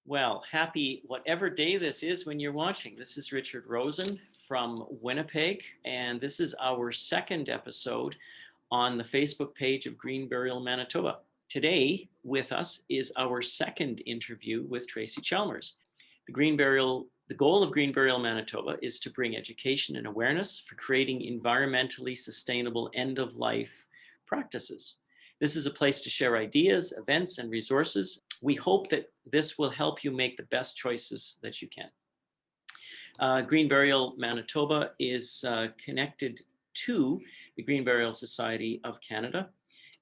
Well, happy whatever day this is when you're watching. This is Richard Rosen from Winnipeg, and this is our second episode on the Facebook page of Green Burial Manitoba. Today with us is our second interview with Tracy Chalmers. The goal of Green Burial Manitoba is to bring education and awareness for creating environmentally sustainable end-of-life practices. This is a place to share ideas, events, and resources. We hope that this will help you make the best choices that you can. Green Burial Manitoba is connected to the Green Burial Society of Canada.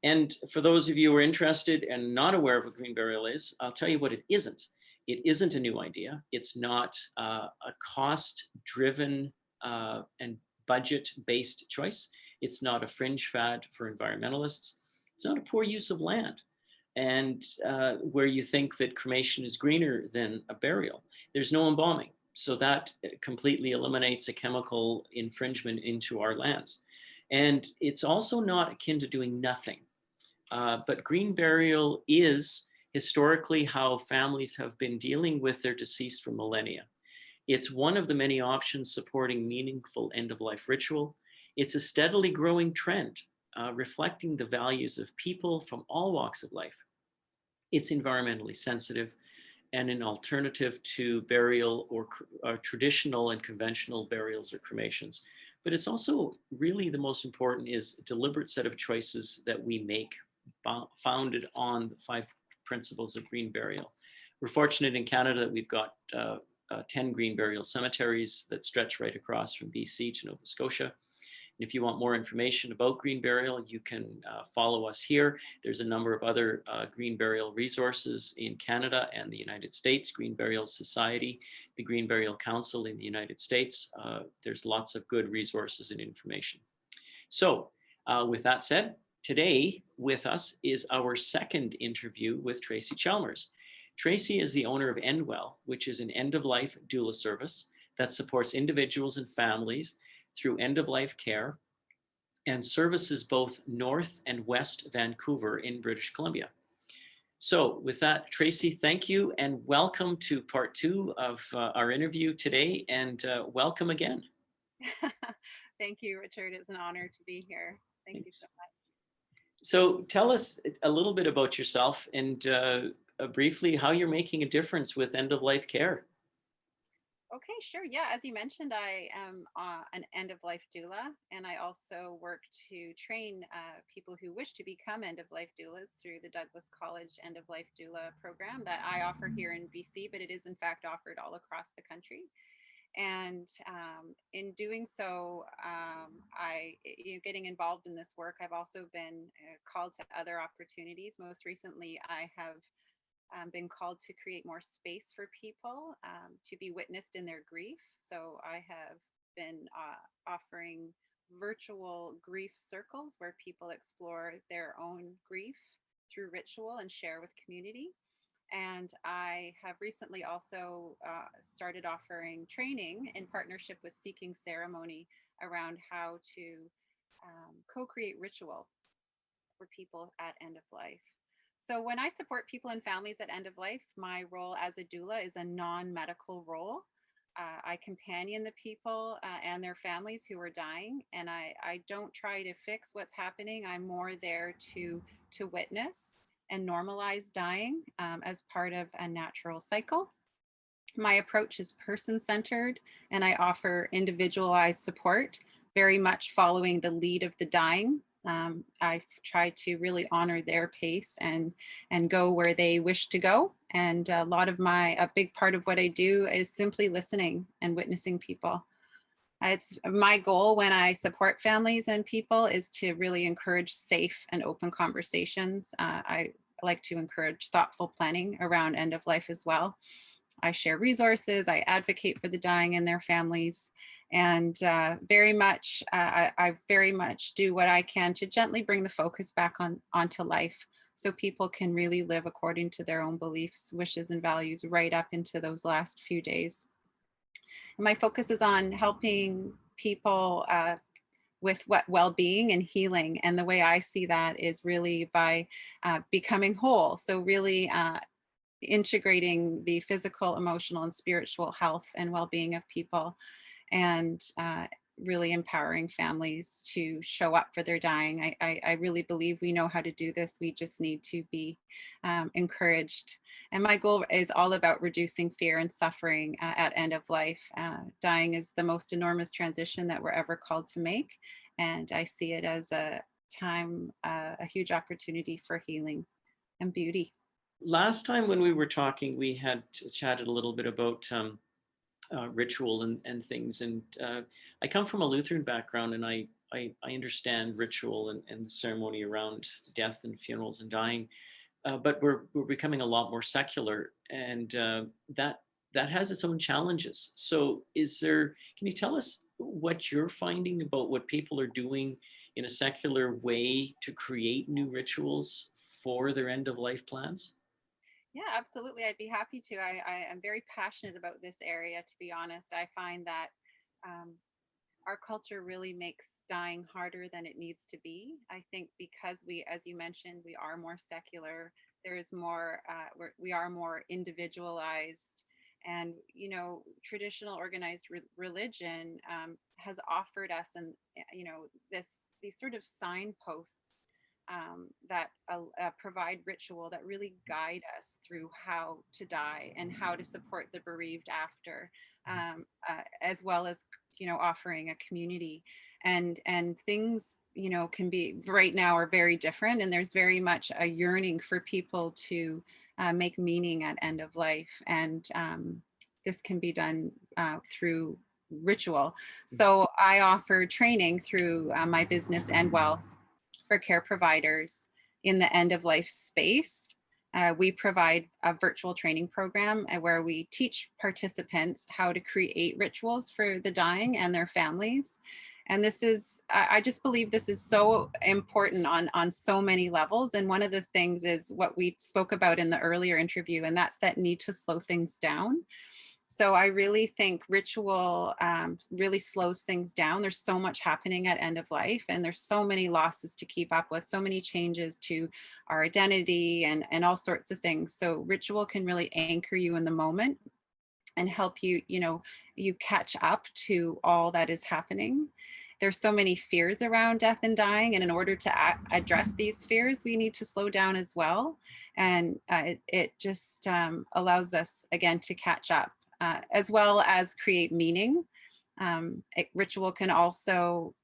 And for those of you who are interested and not aware of what Green Burial is, I'll tell you what it isn't. It isn't a new idea. It's not a cost-driven and budget-based choice. It's not a fringe fad for environmentalists. It's not a poor use of land. And where you think that cremation is greener than a burial. There's no embalming. So that completely eliminates a chemical infringement into our lands. And it's also not akin to doing nothing. But green burial is historically how families have been dealing with their deceased for millennia. It's one of the many options supporting meaningful end-of-life ritual. It's a steadily growing trend, reflecting the values of people from all walks of life. It's environmentally sensitive and an alternative to burial or traditional and conventional burials or cremations. But it's also really the most important is a deliberate set of choices that we make founded on the 5 principles of green burial. We're fortunate in Canada that we've got 10 green burial cemeteries that stretch right across from BC to Nova Scotia. If you want more information about green burial, you can follow us here. There's a number of other green burial resources in Canada and the United States, Green Burial Society, the Green Burial Council in the United States. There's lots of good resources and information. So with that said, today with us is our second interview with Tracy Chalmers. Tracy is the owner of Endwell, which is an end-of-life doula service that supports individuals and families through end-of-life care and services both North and West Vancouver in British Columbia. So with that, Tracy, thank you and welcome to part 2 of our interview today, and welcome again. Thank you, Richard. It's an honor to be here. Thank you so much. So tell us a little bit about yourself and briefly how you're making a difference with end-of-life care. Okay, sure. Yeah, as you mentioned, I am an end-of-life doula, and I also work to train people who wish to become end-of-life doulas through the Douglas College End-of-Life Doula program that I offer here in BC, but it is in fact offered all across the country. And in doing so, getting involved in this work, I've also been called to other opportunities. Most recently, I have been called to create more space for people to be witnessed in their grief. So I have been offering virtual grief circles where people explore their own grief through ritual and share with community. And I have recently also started offering training in partnership with Seeking Ceremony around how to co-create ritual for people at end of life. So when I support people and families at end of life, my role as a doula is a non-medical role. I companion the people and their families who are dying, and I don't try to fix what's happening. I'm more there to witness and normalize dying as part of a natural cycle. My approach is person-centered, and I offer individualized support, very much following the lead of the dying. I try to really honor their pace and go where they wish to go. And a big part of what I do is simply listening and witnessing people. It's my goal when I support families and people is to really encourage safe and open conversations. I like to encourage thoughtful planning around end of life as well. I share resources, I advocate for the dying and their families, and I very much do what I can to gently bring the focus back onto life so people can really live according to their own beliefs, wishes, and values right up into those last few days. And my focus is on helping people with well-being and healing. And the way I see that is really by becoming whole. So really integrating the physical, emotional, and spiritual health and well-being of people, and really empowering families to show up for their dying. I really believe we know how to do this. We just need to be encouraged. And my goal is all about reducing fear and suffering at end of life. Dying is the most enormous transition that we're ever called to make. And I see it as a time, a huge opportunity for healing and beauty. Last time when we were talking, we had chatted a little bit about ritual and things. And I come from a Lutheran background, and I understand ritual and the ceremony around death and funerals and dying. But we're becoming a lot more secular, and that has its own challenges. So, can you tell us what you're finding about what people are doing in a secular way to create new rituals for their end of life plans? Yeah, absolutely. I'd be happy to. I am very passionate about this area, to be honest. I find that um, our culture really makes dying harder than it needs to be. I think because we, as you mentioned, we are more secular. There is more, we are more individualized. And, traditional organized religion has offered us, and, these sort of signposts that provide ritual that really guide us through how to die and how to support the bereaved after, as well as offering a community. And things can be right now are very different, and there's very much a yearning for people to make meaning at end of life, and this can be done through ritual. So I offer training through my business and well for care providers in the end of life space. We provide a virtual training program where we teach participants how to create rituals for the dying and their families. And this is, I just believe this is so important on so many levels. And one of the things is what we spoke about in the earlier interview, and that's that need to slow things down. So I really think ritual really slows things down. There's so much happening at end of life, and there's so many losses to keep up with, so many changes to our identity and all sorts of things. So ritual can really anchor you in the moment and help you, you catch up to all that is happening. There's so many fears around death and dying, and in order to address these fears, we need to slow down as well. And it just allows us again to catch up, as well as create meaning. Ritual can also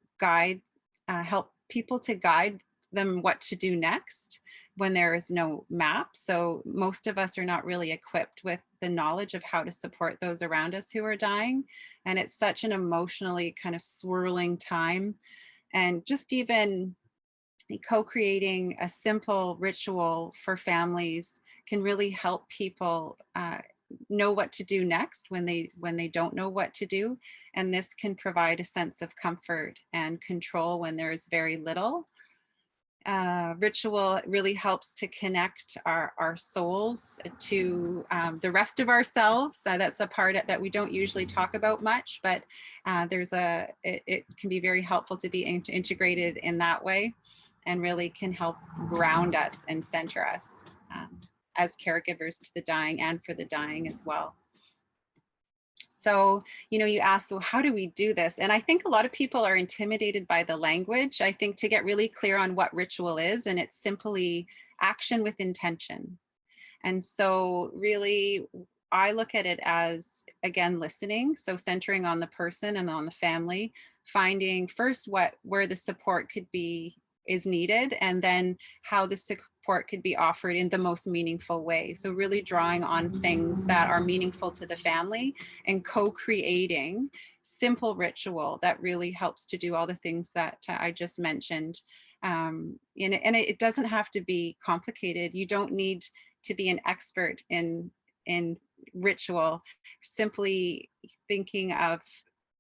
help people to guide them what to do next when there is no map. So most of us are not really equipped with the knowledge of how to support those around us who are dying. And it's such an emotionally kind of swirling time. And just even co-creating a simple ritual for families can really help people know what to do next when they don't know what to do. And this can provide a sense of comfort and control when there is very little. Ritual really helps to connect our souls to the rest of ourselves. That's a part that we don't usually talk about much, but it can be very helpful to be integrated in that way, and really can help ground us and center us as caregivers to the dying and for the dying as well. So, you asked, well, how do we do this? And I think a lot of people are intimidated by the language. I think to get really clear on what ritual is, and it's simply action with intention. And so really, I look at it as, again, listening. So centering on the person and on the family, finding first where the support is needed, and then how the support could be offered in the most meaningful way. So really drawing on things that are meaningful to the family and co-creating simple ritual that really helps to do all the things that I just mentioned. And it doesn't have to be complicated. You don't need to be an expert in ritual. Simply thinking of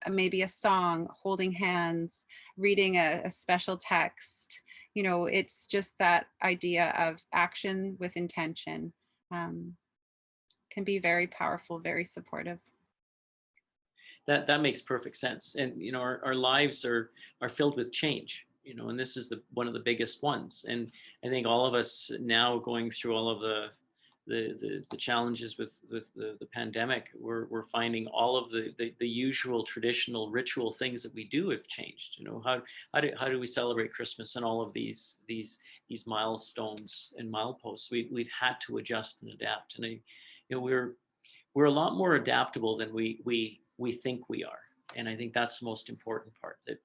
maybe a song, holding hands, reading a special text. It's just that idea of action with intention can be very powerful, very supportive. That makes perfect sense. And our lives are filled with change. And this is one of the biggest ones. And I think all of us now going through all of the the challenges with the pandemic, we're finding all of the usual traditional ritual things that we do have changed. You know, how do we celebrate Christmas and all of these milestones and mileposts? We've had to adjust and adapt, and we're a lot more adaptable than we think we are. And I think that's the most important part, that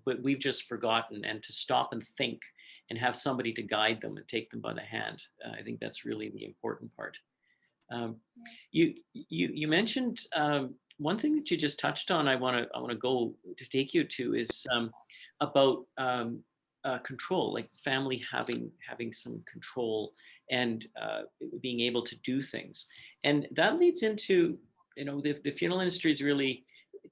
but we've just forgotten, and to stop and think and have somebody to guide them and take them by the hand. I think that's really the important part. You mentioned one thing that you just touched on. I want to go to take you to is about control, like family having some control and being able to do things, and that leads into, you know, the funeral industry is really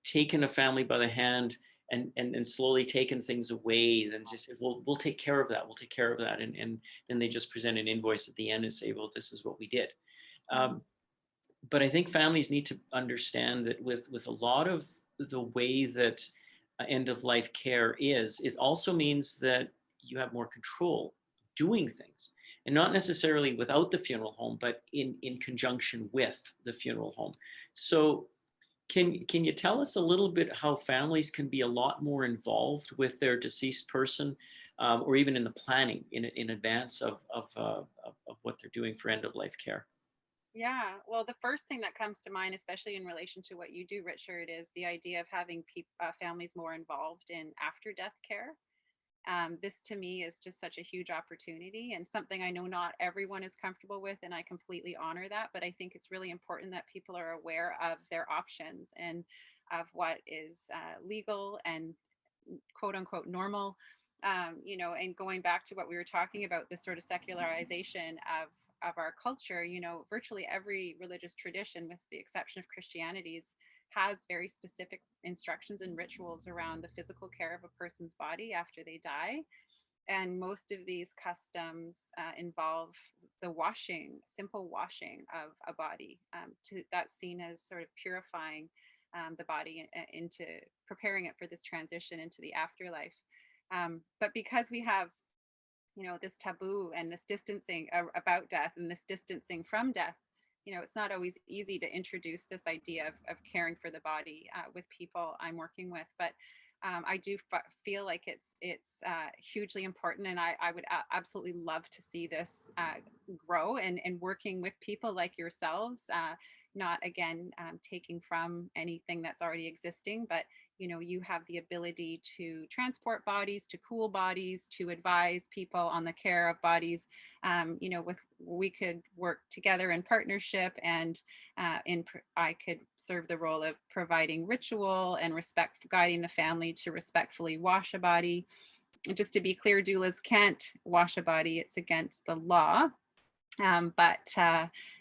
taken a family by the hand and slowly taken things away, then just say, well, we'll take care of that. We'll take care of that. And then they just present an invoice at the end and say, well, this is what we did. But I think families need to understand that with a lot of the way that end of life care is, it also means that you have more control doing things, and not necessarily without the funeral home, but in conjunction with the funeral home. So can you tell us a little bit how families can be a lot more involved with their deceased person, or even in the planning in advance of what they're doing for end of life care? Yeah, well, the first thing that comes to mind, especially in relation to what you do, Richard, is the idea of having families more involved in after death care. This to me is just such a huge opportunity, and something I know not everyone is comfortable with, and I completely honor that. But I think it's really important that people are aware of their options and of what is legal and quote unquote normal. You know, and going back to what we were talking about, this sort of secularization of our culture, you know, virtually every religious tradition, with the exception of Christianity's, has very specific instructions and rituals around the physical care of a person's body after they die. And most of these customs involve the washing, simple washing of a body. That's seen as sort of purifying the body into preparing it for this transition into the afterlife. But because we have, you know, this taboo and this distancing about death and this distancing from death, you know, it's not always easy to introduce this idea of caring for the body with people I'm working with. But I do feel like it's hugely important, and I would absolutely love to see this grow, and working with people like yourselves, not again taking from anything that's already existing, but you know, you have the ability to transport bodies, to cool bodies, to advise people on the care of bodies. You know, we could work together in partnership, and I could serve the role of providing ritual and guiding the family to respectfully wash a body. And just to be clear, doulas can't wash a body; it's against the law. But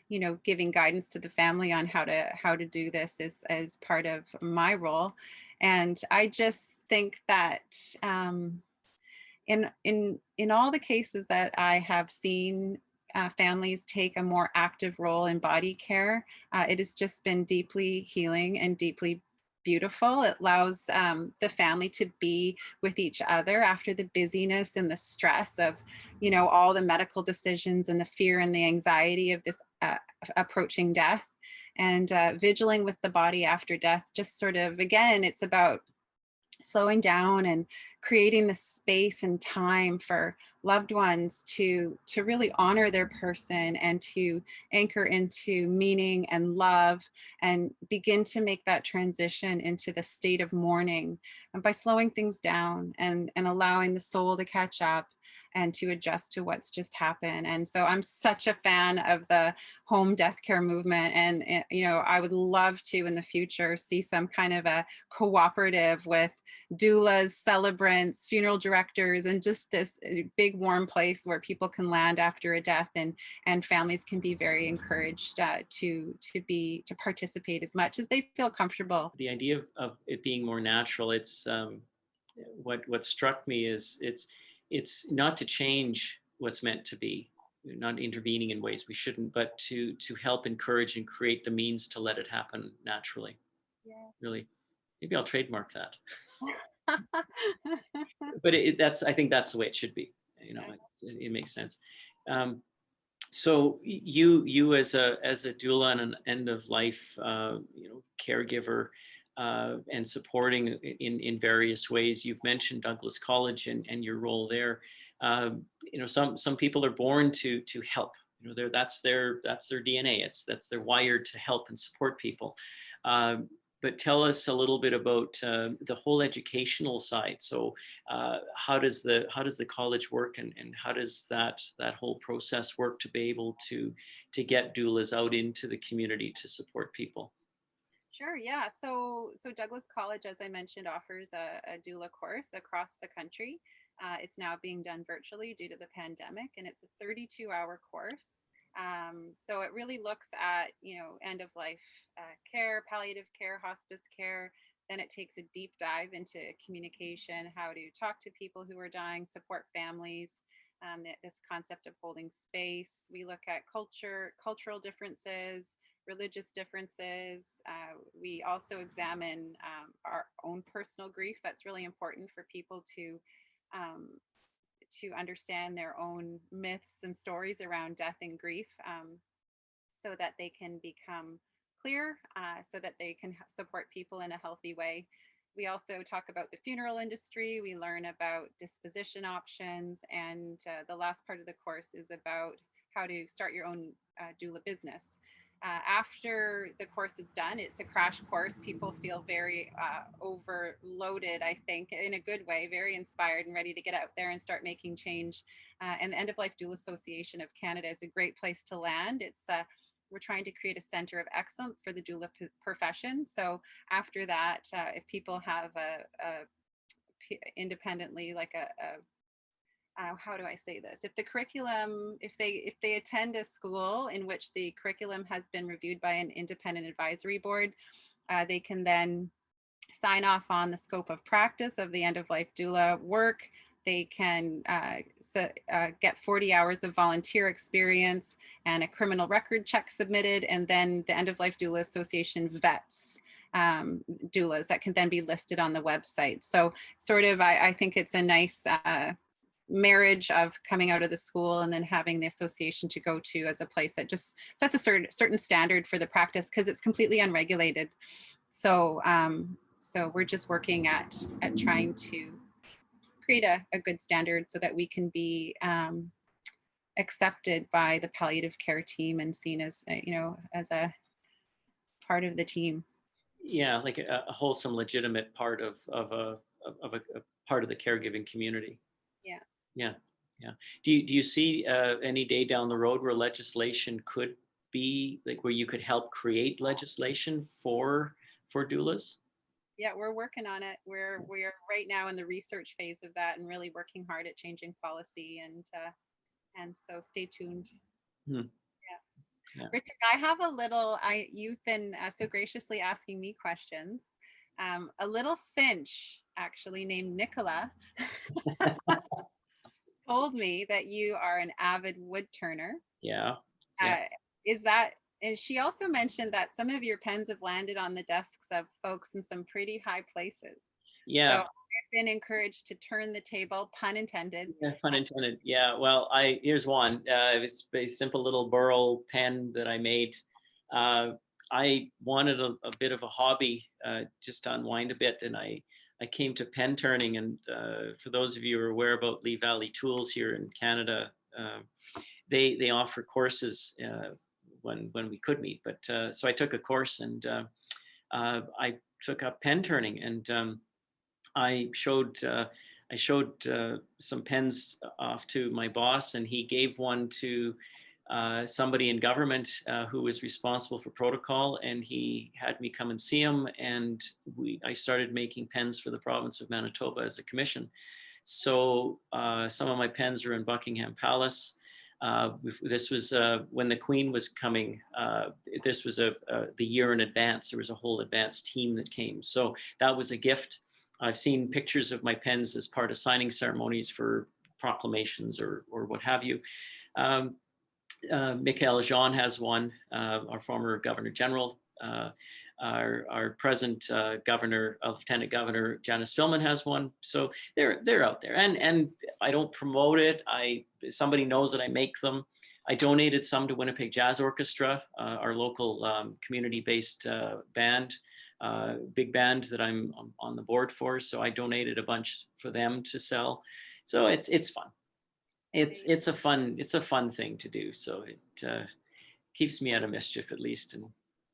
you know, giving guidance to the family on how to do this is as part of my role. And I just think that in all the cases that I have seen families take a more active role in body care, it has just been deeply healing and deeply beautiful. It allows the family to be with each other after the busyness and the stress of, you know, all the medical decisions and the fear and the anxiety of this approaching death. And vigiling with the body after death, just sort of, again, it's about slowing down and creating the space and time for loved ones to really honor their person and to anchor into meaning and love, and begin to make that transition into the state of mourning, and by slowing things down and allowing the soul to catch up and to adjust to what's just happened. And so I'm such a fan of the home death care movement, and you know, I would love to in the future see some kind of a cooperative with doulas, celebrants, funeral directors, and just this big warm place where people can land after a death, and families can be very encouraged to participate as much as they feel comfortable. The idea of it being more natural, it's what struck me is it's not to change what's meant to be, not intervening in ways we shouldn't, but to help encourage and create the means to let it happen naturally. Yes. Really, maybe I'll trademark that. But that's, I think that's the way it should be. You know, it makes sense. So you as a doula and an end of life caregiver and supporting in various ways. You've mentioned Douglas College and your role there. Some people are born to help. That's their DNA. That's they're wired to help and support people. But tell us a little bit about the whole educational side. So how does the college work, and how does that whole process work to be able to get doulas out into the community to support people? Sure, yeah. So Douglas College, as I mentioned, offers a doula course across the country. It's now being done virtually due to the pandemic, and it's a 32-hour course. So it really looks at, end of life care, palliative care, hospice care. Then it takes a deep dive into communication, how to talk to people who are dying, support families. This concept of holding space. We look at cultural differences, religious differences. We also examine our own personal grief. That's really important for people um, to understand their own myths and stories around death and grief, so that they can become clear, so that they can support people in a healthy way. We also talk about the funeral industry. We learn about disposition options. And the last part of the course is about how to start your own doula business. After the course is done, it's a crash course. People feel very overloaded, I think, in a good way, very inspired and ready to get out there and start making change. And the End of Life Doula Association of Canada is a great place to land. We're trying to create a center of excellence for the doula profession. So after that, if people have independently, like how do I say this? If the curriculum, if they attend a school in which the curriculum has been reviewed by an independent advisory board, they can then sign off on the scope of practice of the end of life doula work. They can get 40 hours of volunteer experience and a criminal record check submitted, and then the End of Life Doula Association vets doulas that can then be listed on the website. So sort of, I think it's a nice marriage of coming out of the school and then having the association to go to as a place that just sets a certain standard for the practice, because it's completely unregulated. So so we're just working at trying to create a good standard so that we can be accepted by the palliative care team and seen as as a part of the team. Yeah, like a wholesome, legitimate part of a part of the caregiving community. Yeah. Yeah, yeah. Do you see any day down the road where legislation could be like, where you could help create legislation for doulas? Yeah, we're working on it. We're right now in the research phase of that and really working hard at changing policy, and so stay tuned. Hmm. Yeah. Yeah. Richard, I have a little, you've been so graciously asking me questions. A little finch, actually named Nicola, told me that you are an avid wood turner. Yeah. Yeah. Uh, is that, and she also mentioned that some of your pens have landed on the desks of folks in some pretty high places. So Yeah. I've been encouraged to turn the table, pun intended. Yeah, pun intended. Yeah. Well, here's one. It's a simple little burl pen that I made. I wanted a bit of a hobby, just to unwind a bit, and I came to pen turning. And for those of you who are aware about Lee Valley Tools here in Canada, they offer courses when we could meet. But so I took a course, and I took up pen turning, and I showed some pens off to my boss, and he gave one to somebody in government who was responsible for protocol, and he had me come and see him, and I started making pens for the province of Manitoba as a commission. So some of my pens are in Buckingham Palace. This was when the Queen was coming. This was the year in advance. There was a whole advance team that came. So that was a gift. I've seen pictures of my pens as part of signing ceremonies for proclamations or what have you. Michael Jean has one, our former Governor General. Our present governor, Lieutenant Governor Janice Filman has one. So they're out there, and I don't promote it. Somebody knows that I make them. I donated some to Winnipeg Jazz Orchestra, our local community-based band, big band that I'm on the board for. So I donated a bunch for them to sell. So it's fun. It's a fun thing to do. So it keeps me out of mischief at least. And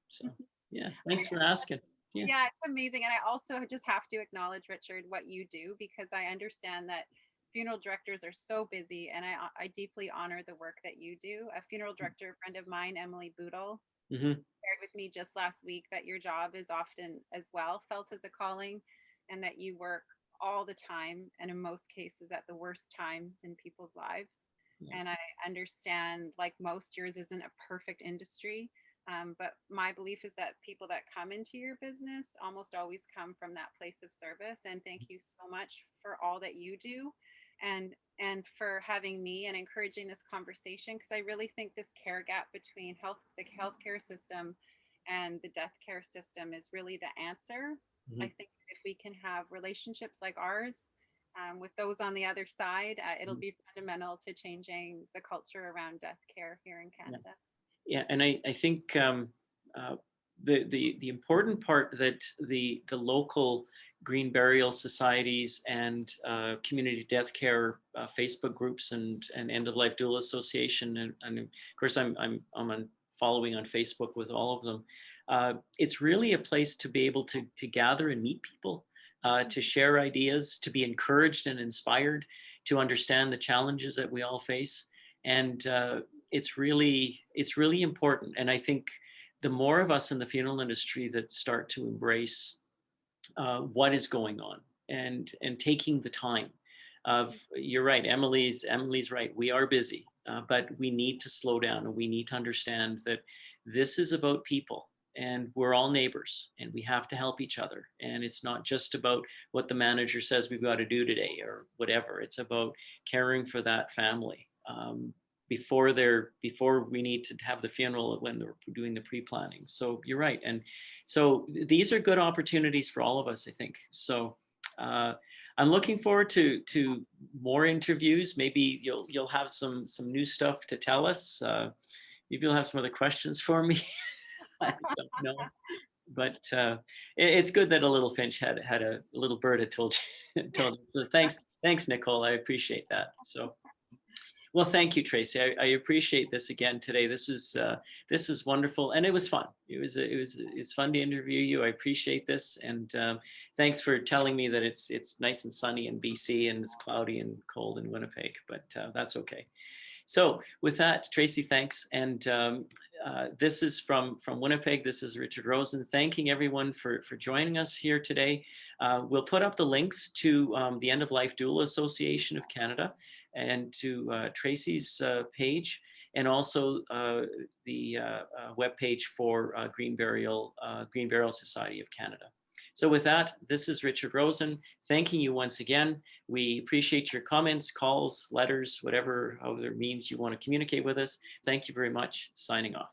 so yeah, thanks for asking. Yeah. Yeah, it's amazing. And I also just have to acknowledge, Richard, what you do, because I understand that funeral directors are so busy, and I deeply honor the work that you do. A funeral director friend of mine, Emily Boodle, Mm-hmm. shared with me just last week that your job is often as well felt as a calling, and that you work all the time, and in most cases at the worst times in people's lives. Yeah. And I understand, like most, yours isn't a perfect industry. But my belief is that people that come into your business almost always come from that place of service. And thank you so much for all that you do, and for having me and encouraging this conversation, because I really think this care gap between the healthcare system and the death care system is really the answer. Mm-hmm. I think if we can have relationships like ours, with those on the other side, it'll be fundamental to changing the culture around death care here in Canada. Yeah, and I think uh, the important part that the local green burial societies and community death care Facebook groups and End of Life Doula Association, and of course I'm on following on Facebook with all of them. It's really a place to be able to gather and meet people, to share ideas, to be encouraged and inspired, to understand the challenges that we all face, and it's really important. And I think the more of us in the funeral industry that start to embrace what is going on and taking the time of, you're right, Emily's right, we are busy, but we need to slow down, and we need to understand that this is about people, and we're all neighbors, and we have to help each other. And it's not just about what the manager says we've got to do today or whatever. It's about caring for that family before we need to have the funeral, when they're doing the pre-planning. So you're right. And so these are good opportunities for all of us, I think. So I'm looking forward to more interviews. Maybe you'll have some new stuff to tell us. Maybe you'll have some other questions for me. I don't know. But it's good that a little finch had a little bird had told you. So thanks, Nicole. I appreciate that. So. Well, thank you, Tracy. I appreciate this again today. This was wonderful, and it was fun. It's fun to interview you. I appreciate this, and thanks for telling me that it's nice and sunny in BC and it's cloudy and cold in Winnipeg, but that's okay. So with that, Tracy, thanks. And this is from Winnipeg. This is Richard Rosen, thanking everyone for joining us here today. We'll put up the links to the End of Life Doula Association of Canada and to Tracy's page, and also the webpage for Green Burial Society of Canada. So with that, this is Richard Rosen, thanking you once again. We appreciate your comments, calls, letters, whatever other means you want to communicate with us. Thank you very much. Signing off.